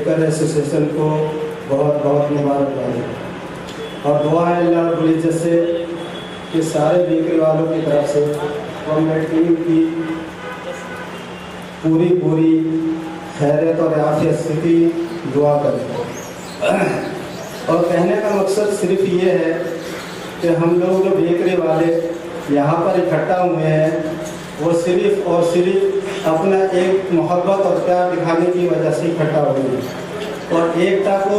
Baker association को बहुत बहुत मुबारकबाद और दुआ है अल्लाह रब्बुल इज्जत से कि सारे बेकरी वालों की तरफ से और मैं टीम की पूरी खैरियत और आफियत से की दुआ करें। और कहने का मकसद सिर्फ ये है कि हम लोग जो बेकरी वाले यहाँ पर इकट्ठा हुए हैं वो सिर्फ और सिर्फ अपना एक मोहब्बत और प्यार दिखाने की वजह से इकट्ठा हुए हैं और एकता को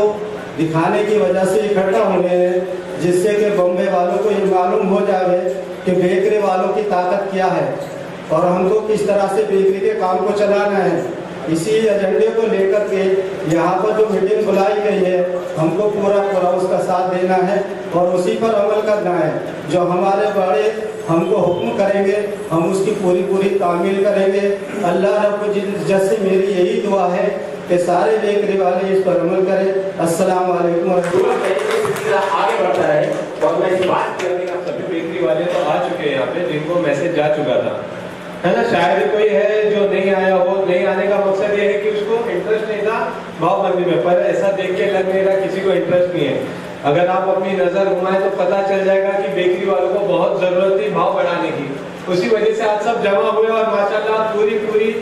दिखाने की वजह से इकट्ठा हुए हैं, जिससे कि बॉम्बे वालों को ये मालूम हो जाए कि बेकरी वालों की ताकत क्या है और हमको किस तरह से बेकरी के काम को चलाना है। इसी एजेंडे को लेकर के यहाँ पर जो मीटिंग बुलाई गई है हमको पूरा उसका साथ देना है और उसी पर अमल करना है। जो हमारे बड़े हमको हुक्म करेंगे हम उसकी पूरी तामील करेंगे। अल्लाह रब्बुल इज्जत से मेरी यही दुआ है कि सारे बेकरी वाले इस पर अमल करें। अस्सलाम वालेकुम। आगे बढ़ता है और मैं इस बात करने का सभी बेकरी वाले तो आ चुके हैं यहाँ पे जिनको मैसेज जा चुका था, है ना। शायद कोई है जो नहीं आया हो, नहीं आने का मकसद ये है कि उसको इंटरेस्ट नहीं था भावबंदी में, पर ऐसा देख के लग नहीं रहा किसी को इंटरेस्ट नहीं है। अगर आप अपनी नजर घुमाएं तो पता चल जाएगा कि बेकरी वालों को बहुत जरूरत थी भाव बढ़ाने की। उसी वजह से आज सब जमा हुए और माशाल्लाह पूरी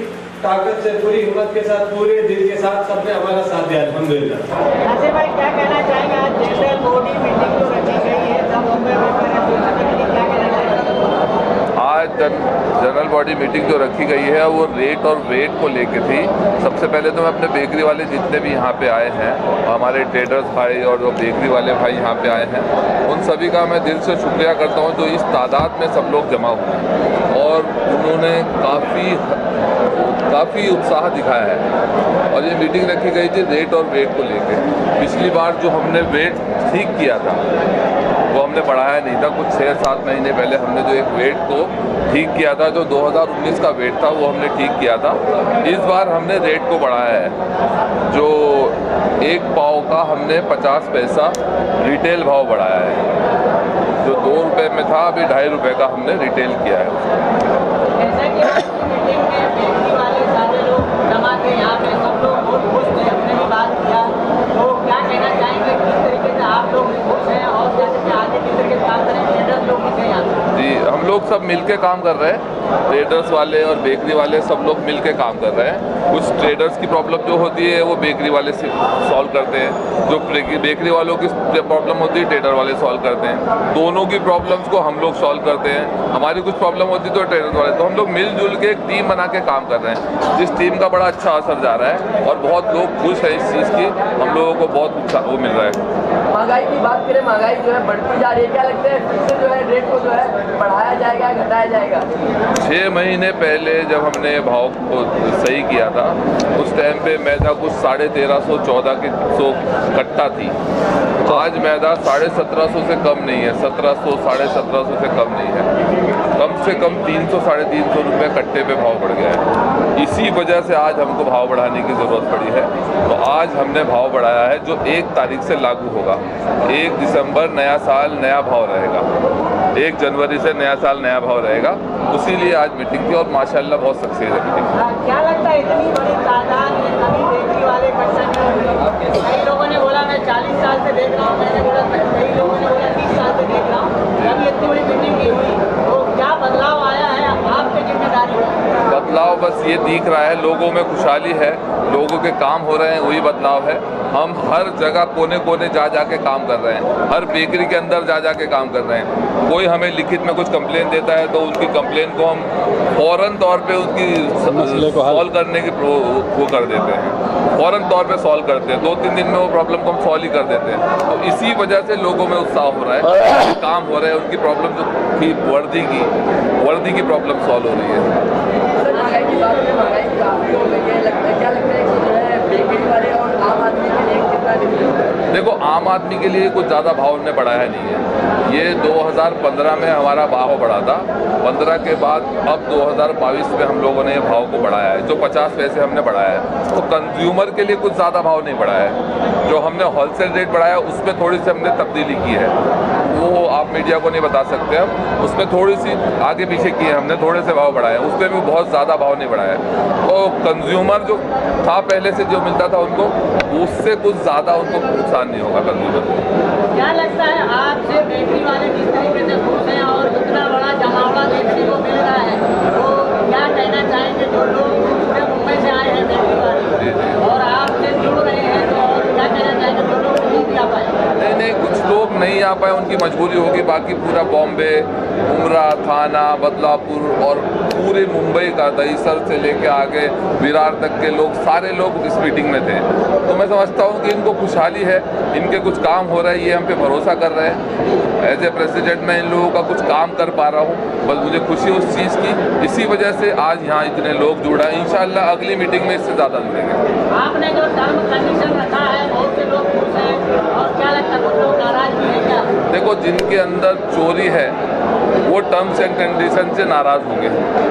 ताकत से, पूरी हिम्मत के साथ, पूरे दिल के साथ सबने हमारा साथ दिया अल्हम्दुलिल्लाह। नासिर भाई क्या कहना चाहेंगे, आज जनरल बॉडी मीटिंग जो रखी गई है सब मुंबई में क्या कहना चाहेंगे? आज जनरल बॉडी मीटिंग जो रखी गई है वो रेट और वेट को लेके थी। सबसे पहले तो मैं अपने बेकरी वाले जितने भी यहाँ पे आए हैं, हमारे ट्रेडर्स भाई और जो बेकरी वाले भाई यहाँ पे आए हैं, उन सभी का मैं दिल से शुक्रिया करता हूँ जो इस तादाद में सब लोग जमा हुए हैं और उन्होंने काफ़ी उत्साह दिखाया है। और ये मीटिंग रखी गई थी रेट और वेट को लेके। पिछली बार जो हमने वेट ठीक किया था वो हमने बढ़ाया नहीं था। कुछ 6-7 महीने पहले हमने जो एक वेट को ठीक किया था, जो 2019 का वेट था वो हमने ठीक किया था। इस बार हमने रेट को बढ़ाया है, जो एक पाव का हमने 50 पैसा रिटेल भाव बढ़ाया है। जो 2 रुपये में था अभी 2.5 रुपये का हमने रिटेल किया है। जी, हम लोग सब मिलके काम कर रहे हैं, ट्रेडर्स वाले और बेकरी वाले सब लोग मिलके काम कर रहे हैं। कुछ ट्रेडर्स की प्रॉब्लम जो होती है वो बेकरी वाले से सॉल्व करते हैं, जो बेकरी वालों की प्रॉब्लम होती है ट्रेडर वाले सॉल्व करते हैं। दोनों की प्रॉब्लम्स को हम लोग सॉल्व करते हैं। हमारी कुछ प्रॉब्लम होती है तो ट्रेडर्स वाले, तो हम लोग मिलजुल के एक टीम बना के काम कर रहे हैं, जिस टीम का बड़ा अच्छा असर जा रहा है और बहुत लोग खुश हैं इस चीज़ की। हम लोगों को बहुत अच्छा वो मिल रहा है। महंगाई की बात करें, महंगाई जो है बढ़ती जा रही है, क्या लगता है फिर से जो है रेट को जो है बढ़ाया जाएगा, घटाया जाएगा? 6 महीने पहले जब हमने भाव को सही किया था उस टाइम पे मैदा कुछ 1350-1400 कट्टा थी। आज मैदा 1750 से कम नहीं है, 1700 1750 से कम नहीं है। कम से कम 300-350 रुपये कट्टे पे भाव बढ़ गया है। इसी वजह से आज हमको भाव बढ़ाने की ज़रूरत पड़ी है। तो आज हमने भाव बढ़ाया है जो 1 तारीख से लागू होगा। 1 दिसंबर नया साल नया भाव रहेगा, 1 जनवरी से नया साल नया भाव रहेगा। उसीलिए आज मीटिंग थी और माशाल्लाह बहुत सक्सेस है मीटिंग। क्या लगता है इतनी बड़ी तादाद में सभी बेकरी वाले इकट्ठा हुए? कई लोगों ने बोला मैं 40 साल से देख रहा हूँ, मैंने बोला कई लोगों ने बोला 30 साल से देख रहा हूँ। अभी इतनी बड़ी मीटिंग की हुई तो क्या बदलाव आया है, आपकी जिम्मेदारी है? बदलाव बस ये दिख रहा है, लोगों में खुशहाली है, लोगों के काम हो रहे हैं, वही बदलाव है। हम हर जगह कोने कोने जा के काम कर रहे हैं, हर बेकरी के अंदर जा के काम कर रहे हैं। कोई हमें लिखित में कुछ कंप्लेन देता है तो उनकी कंप्लेन को हम फौरन तौर पे उसकी सॉल्व करने की वो कर देते हैं, फौरन तौर पे सॉल्व करते हैं। 2-3 दिन में वो प्रॉब्लम को हम सॉल्व ही कर देते हैं। तो इसी वजह से लोगों में उत्साह हो रहा है, काम हो रहा है, उनकी प्रॉब्लम जो थी वर्दी की प्रॉब्लम सॉल्व हो रही है। देखो, आम आदमी के लिए कुछ ज़्यादा भाव हमने बढ़ाया नहीं है। ये 2015 में हमारा भाव बढ़ा था, 15 के बाद अब 2022 में हम लोगों ने ये भाव को बढ़ाया है, जो 50 पैसे हमने बढ़ाया है। तो कंज्यूमर के लिए कुछ ज़्यादा भाव नहीं बढ़ाया है। जो हमने होलसेल रेट बढ़ाया उस पर थोड़ी सी हमने तब्दीली की है। वो आप मीडिया को नहीं बता सकते। हम उसमें थोड़ी सी आगे पीछे किए, हमने थोड़े से भाव बढ़ाए, उस पर भी बहुत ज़्यादा भाव नहीं बढ़ाया। तो कंज्यूमर जो था पहले से जो मिलता था उनको, उससे कुछ ज़्यादा उनको नुकसान नहीं होगा कंज्यूमर को। क्या लगता है आपसे बेकरी वाले जिस तरीके से खुश हैं और इतना बड़ा जमावड़ा देखने को मिल रहा है, तो क्या कहना चाहेंगे जो लोग पूरे मुंबई से आए हैं बेकरी वाले और आपसे जुड़ रहे हैं, तो और क्या कहना चाहेंगे जो लोग नहीं आ पाए? नहीं, कुछ लोग नहीं आ पाए, उनकी मजबूरी होगी। बाकी पूरा बॉम्बे, उमरा, थाना, बदलापुर और पूरे मुंबई का दहीसर से लेके आगे विरार तक के लोग, सारे लोग इस मीटिंग में थे। तो मैं समझता हूँ कि इनको खुशहाली है, इनके कुछ काम हो रहा है, ये हम पे भरोसा कर रहे हैं। एज ए प्रेसिडेंट मैं इन लोगों का कुछ काम कर पा रहा हूँ, बस मुझे खुशी उस चीज़ की, इसी वजह से आज यहाँ इतने लोग जुड़ा है। इंशाल्लाह अगली मीटिंग में इससे ज़्यादा जुड़ेंगे। आपने जो टर्म कंडीशन रखा है, बहुत से लोग खुश हैं और क्या लगता है कुछ लोग नाराज भी हैं क्या? देखो, जिनके अंदर चोरी है वो टर्म्स एंड कंडीशन से नाराज़ होंगे।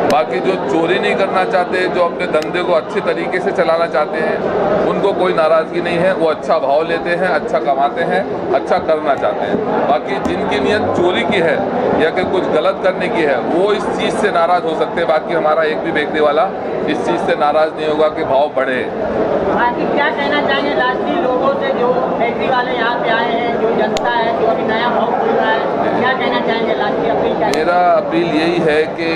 बाकी जो चोरी नहीं करना चाहते, जो अपने धंधे को अच्छे तरीके से चलाना चाहते हैं, उनको कोई नाराज़गी नहीं है। वो अच्छा भाव लेते हैं, अच्छा कमाते हैं, अच्छा करना चाहते हैं। बाकी जिनकी नीयत चोरी की है या कि कुछ गलत करने की है, वो इस चीज़ से नाराज़ हो सकते हैं। बाकी हमारा एक भी बेकरी वाला इस चीज़ से नाराज़ नहीं होगा कि भाव बढ़े। बाकी क्या कहना चाहेंगे राजनीतिक लोगों से जो बेकरी वाले यहाँ पे आए हैं, जो जनता है जो अभी नया भाव खुल रहा है, क्या कहना चाहेंगे राजनीतिक अपील? मेरा अपील यही है कि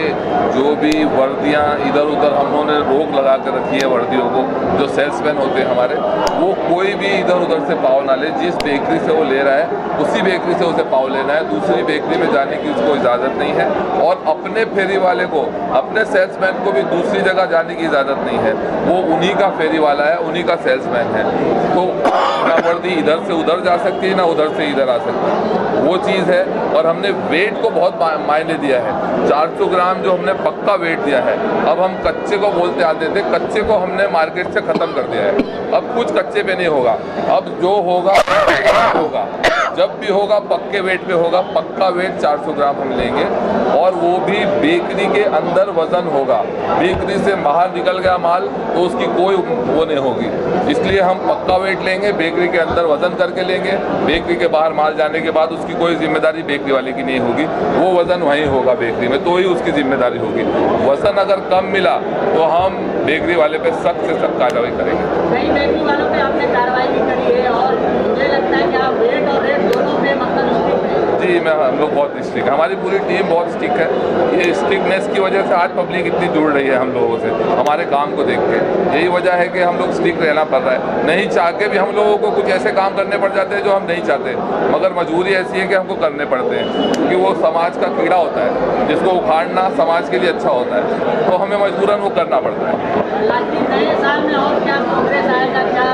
जो भी वर्दियाँ इधर उधर हम लोगों ने रोक लगा कर रखी है वर्दियों को, जो सेल्समैन होते हैं हमारे, वो कोई भी इधर उधर से पाव ना ले। जिस बेकरी से वो ले रहा है उसी बेकरी से उसे पाव लेना है, दूसरी बेकरी में जाने की उसको इजाज़त नहीं है। और अपने फेरी वाले को, अपने सेल्समैन को भी दूसरी जगह जाने की इजाज़त नहीं है। वो उन्हीं का फेरी वाला है, उन्हीं का सेल्समैन है। तो ना वर्दी इधर से उधर जा सकती है, ना उधर से इधर आ सकती है, वो चीज़ है। और हमने वेट को बहुत मायने दिया है। 400 ग्राम जो हमने पक्का वेट दिया है। अब हम कच्चे को बोलते आते थे, कच्चे को हमने मार्केट से ख़त्म कर दिया है। अब कुछ कच्चे पे नहीं होगा, अब जो होगा होगा, जब भी होगा पक्के वेट पे होगा। पक्का वेट 400 ग्राम हम लेंगे और वो भी बेकरी के अंदर वज़न होगा। बेकरी से बाहर निकल गया माल तो उसकी कोई वो नहीं होगी, इसलिए हम पक्का वेट लेंगे, बेकरी के अंदर वज़न करके लेंगे। बेकरी के बाहर माल जाने के बाद उसकी कोई जिम्मेदारी बेकरी वाले की नहीं होगी, वो वज़न वहीं होगा बेकरी में, तो ही उसकी जिम्मेदारी होगी। वज़न अगर कम मिला तो हम बेकरी वाले पे सख्त से सख्त कार्रवाई करेंगे। कई बेकरी वालों पे आपने कार्रवाई भी करी है और मुझे लगता है कि आप वेट और रेट दोनों पे मतलब स्ट्रिक्ट है। जी, हम लोग बहुत स्ट्रिक्ट है, हमारी पूरी टीम बहुत स्ट्रिक्ट है। ये स्ट्रिक्टनेस की वजह से आज पब्लिक इतनी जुड़ रही है हम लोगों से, हमारे काम को देख के। यही वजह है कि हम लोग स्ट्रिक्ट रहना पड़ रहा है। नहीं चाह के भी हम लोगों को कुछ ऐसे काम करने पड़ जाते हैं जो हम नहीं चाहते, मगर मजबूरी ऐसी है कि हमको करने पड़ते हैं, क्योंकि वो समाज का कीड़ा होता है जिसको उखाड़ना समाज के लिए अच्छा होता है, तो हमें मजबूरन वो करना पड़ता है। नए साल में और क्या प्रोग्रेस आएगा, क्या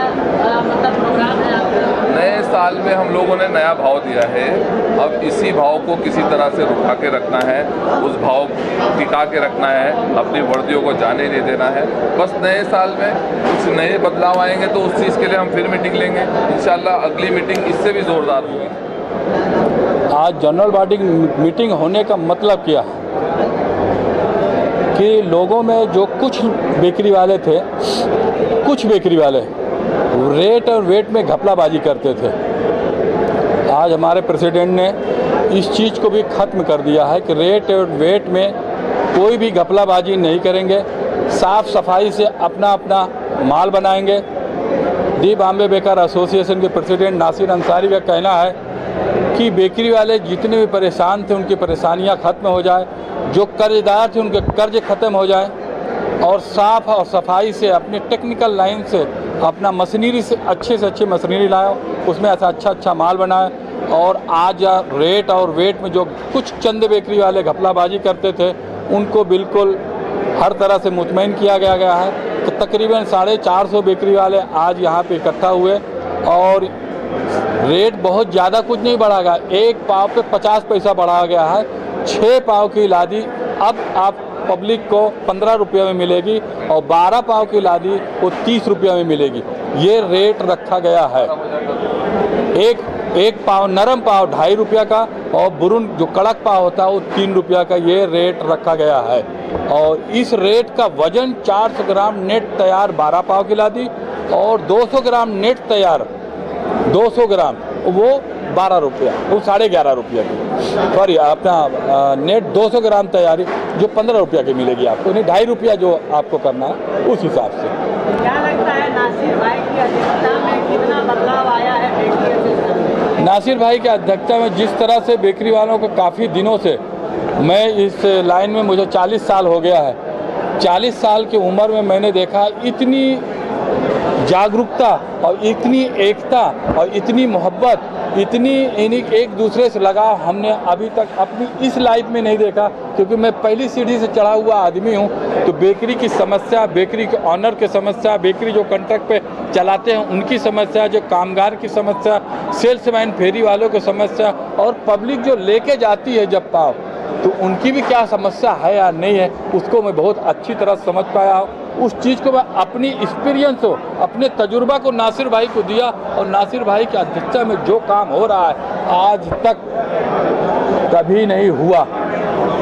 मतलब प्रोग्राम है आपका? नए साल में हम लोगों ने नया भाव दिया है। अब इसी भाव को किसी तरह से रुका के रखना है, उस भाव टिका के रखना है, अपनी वर्दियों को जाने नहीं देना है। बस नए साल में कुछ नए बदलाव आएंगे तो उस चीज़ के लिए हम फिर मीटिंग लेंगे। इंशाल्लाह अगली मीटिंग इससे भी ज़ोरदार होगी। आज जनरल बॉडी मीटिंग होने का मतलब क्या है कि लोगों में जो कुछ बेकरी वाले थे, कुछ बेकरी वाले रेट और वेट में घपलाबाजी करते थे, आज हमारे प्रेसिडेंट ने इस चीज़ को भी ख़त्म कर दिया है कि रेट और वेट में कोई भी घपलाबाजी नहीं करेंगे, साफ़ सफाई से अपना अपना माल बनाएंगे। दी बॉम्बे बेकर एसोसिएशन के प्रेसिडेंट नासिर अंसारी का कहना है कि बेकरी वाले जितने भी परेशान थे उनकी परेशानियां ख़त्म हो जाए, जो कर्जदार थे उनके कर्ज ख़त्म हो जाए और साफ़ और सफाई से अपनी टेक्निकल लाइन से अपना मशीनरी से अच्छी मशीनरी लाओ, उसमें ऐसा अच्छा माल बनाए। और आज रेट और वेट में जो कुछ चंद बेकरी वाले घपलाबाजी करते थे उनको बिल्कुल हर तरह से मुतमईन किया गया है। तो तकरीबन 450 बेकरी वाले आज यहाँ पे इकट्ठा हुए और रेट बहुत ज़्यादा कुछ नहीं बढ़ा गया, एक पाव पे 50 पैसा बढ़ा गया है। 6 पाव की लादी अब आप पब्लिक को 15 रुपये में मिलेगी और 12 पाव की लादी वो 30 रुपये में मिलेगी। ये रेट रखा गया है। एक पाव नरम पाव 2.5 रुपये का और बुरुन जो कड़क पाव होता है वो 3 रुपये का, ये रेट रखा गया है। और इस रेट का वजन 400 ग्राम नेट तैयार 12 पाव की लादी और 200 ग्राम नेट तैयार 200 ग्राम वो 12 रुपया, वो 11.5 रुपये की। सॉरी, अपना नेट 200 ग्राम तैयारी जो 15 रुपया की मिलेगी आपको, नहीं 2.5 रुपया जो आपको करना है उस हिसाब से। क्या लगता है नासिर भाई की अध्यक्षता में कितना बदलाव आया है बेकरी? नासिर भाई की अध्यक्षता में जिस तरह से बेकरी वालों को काफ़ी दिनों से, मैं इस लाइन में मुझे 40 साल हो गया है, 40 साल की उम्र में मैंने देखा इतनी जागरूकता और इतनी एकता और इतनी मोहब्बत, इतनी एक दूसरे से लगाव हमने अभी तक अपनी इस लाइफ में नहीं देखा। क्योंकि मैं पहली सीढ़ी से चढ़ा हुआ आदमी हूँ, तो बेकरी की समस्या, बेकरी के ऑनर की समस्या, बेकरी जो कॉन्ट्रैक्ट पे चलाते हैं उनकी समस्या, जो कामगार की समस्या, सेल्समैन फेरी वालों की समस्या, और पब्लिक जो लेके जाती है जब पाव, तो उनकी भी क्या समस्या है या नहीं है, उसको मैं बहुत अच्छी तरह समझ पाया हूँ। उस चीज़ को मैं अपनी एक्सपीरियंस हो, अपने तजुर्बा को नासिर भाई को दिया, और नासिर भाई की अध्यक्षता में जो काम हो रहा है आज तक कभी नहीं हुआ,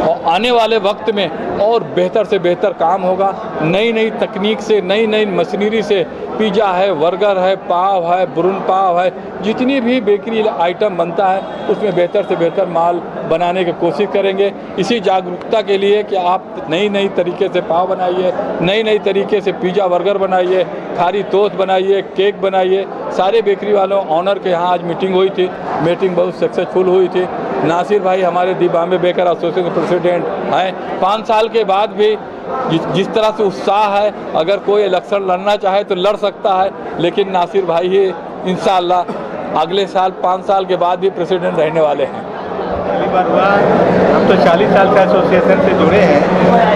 और आने वाले वक्त में और बेहतर से बेहतर काम होगा। नई नई तकनीक से, नई नई मशीनरी से, पिज़्ज़ा है, बर्गर है, पाव है, ब्रून पाव है, जितनी भी बेकरी आइटम बनता है उसमें बेहतर से बेहतर माल बनाने की कोशिश करेंगे। इसी जागरूकता के लिए कि आप नई नई तरीके से पाव बनाइए, नई नई तरीके से पिज़्ज़ा बर्गर बनाइए, खारी तोस्त बनाइए, केक बनाइए। सारे बेकरी वालों ऑनर के यहाँ आज मीटिंग हुई थी, मीटिंग बहुत सक्सेसफुल हुई थी। नासिर भाई हमारे दी बॉम्बे बेकर एसोसिएशन के प्रेसिडेंट हैं। 5 साल के बाद भी जिस तरह से उत्साह है, अगर कोई इलेक्शन लड़ना चाहे तो लड़ सकता है, लेकिन नासिर भाई ही इंशाअल्लाह अगले साल 5 साल के बाद भी प्रेसिडेंट रहने वाले हैं। पहली बार हुआ, हम तो 40 साल से एसोसिएशन से जुड़े हैं,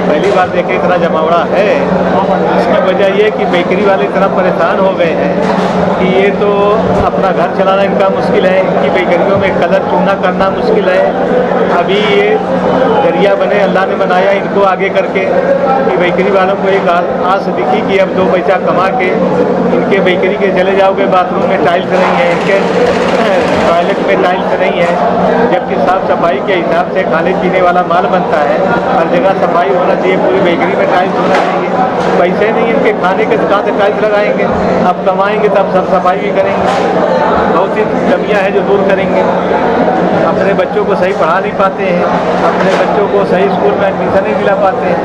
पहली बार देखे इतना जमावड़ा है। इसकी वजह ये कि बेकरी वाले इतना परेशान हो गए हैं कि ये तो अपना घर चलाना इनका मुश्किल है, इनकी बेकरियों में कलर चूना करना मुश्किल है। अभी ये जरिया बने, अल्लाह ने बनाया इनको आगे करके कि बेकरी वालों को एक आस दिखी कि अब 2 पैसा कमा के इनके बेकरी के चले जाओगे, बाथरूम में टाइल्स नहीं है, इनके टॉयलेट में टाइल्स नहीं है, जबकि साफ सफाई के हिसाब से खाने पीने वाला माल बनता है, हर जगह सफाई होना चाहिए, पूरी बेकरी में टाइल्स होना चाहिए। पैसे नहीं इनके खाने के, कहाँ से टाइल्स लगाएंगे? अब कमाएंगे तब सब सफाई भी करेंगे, बहुत सी कमियाँ हैं जो दूर करेंगे। अपने बच्चों को सही पढ़ा नहीं पाते हैं, अपने बच्चों को सही स्कूल में एडमिशन नहीं दिला पाते हैं।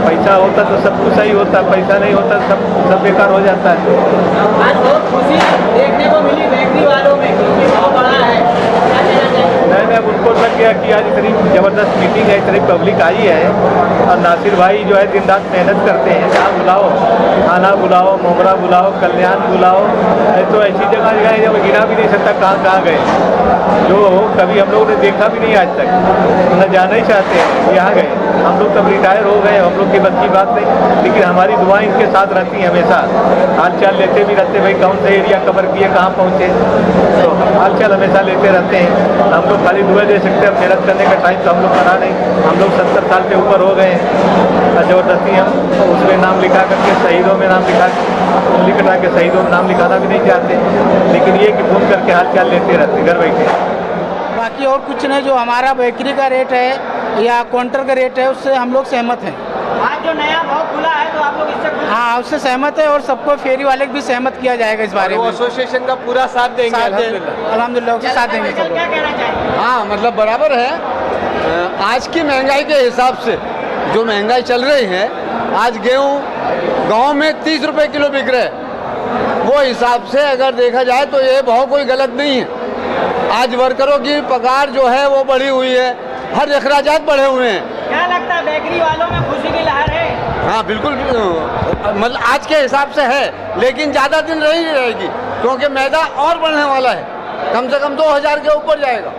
पैसा होता तो सब कुछ सही होता, पैसा नहीं होता सब बेकार हो जाता है। आज बहुत खुशी देखने को मिली बेकरी वालों में, क्योंकि भाव बढ़ा है। नहीं, अब उनको लग गया कि आज इतनी ज़बरदस्त मीटिंग है, इतनी पब्लिक आई है, और नासिर भाई जो है दिन रात मेहनत करते हैं। जहाँ बुलाओ, खाना बुलाओ, मोगरा बुलाओ, कल्याण बुलाओ, तो ऐसी जगह गए जब गिना भी नहीं सकता कहाँ गए, जो कभी हम लोगों ने देखा भी नहीं आज तक, न जाना ही चाहते हैं। यहाँ गए हम लोग, तब रिटायर हो गए, हम लोग की बस की बात नहीं, लेकिन हमारी दुआएं इनके साथ रहती हैं हमेशा। हाल चाल लेते भी रहते, भाई कौन सा एरिया कवर किए, कहाँ पहुँचे, तो हाल चाल हमेशा लेते रहते हैं। हम लोग खाली दुआ दे सकते हैं, मेहनत करने का टाइम तो हम लोग करा नहीं। हम लोग 70 साल के ऊपर हो गए हैं, ज़बरदस्ती हम उसमें नाम लिखा करके, शहीदों में नाम लिखा, उंगली कटा के शहीदों में नाम लिखाना भी नहीं चाहते, लेकिन ये कि फोन करके हाल चाल लेते रहते घर बैठे। बाकी और कुछ नहीं, जो हमारा बेकरी का रेट है या काउंटर का रेट है उससे हम लोग सहमत हैं। आज जो नया भाव खुला है तो आप लोग इससे, हाँ, उससे सहमत है, और सबको फेरी वाले भी सहमत किया जाएगा इस बारे में। एसोसिएशन का पूरा साथ देंगे, अल्हम्दुलिल्लाह उसके साथ देंगे। क्या कहना चाहिए? हाँ, मतलब बराबर है। आज की महंगाई के हिसाब से जो महंगाई चल रही है, आज गेहूँ गाँव में 30 रुपये किलो बिक रहे, वो हिसाब से अगर देखा जाए तो ये भाव कोई गलत नहीं है। आज वर्करों की पगार जो है वो बढ़ी हुई है, हर अखराजात बढ़े हुए हैं। क्या लगता है बेकरी वालों में खुशी की लहर है? हाँ बिल्कुल, मतलब आज के हिसाब से है, लेकिन ज़्यादा दिन नहीं रहेगी, क्योंकि मैदा और बढ़ने वाला है, कम से कम 2000 के ऊपर जाएगा।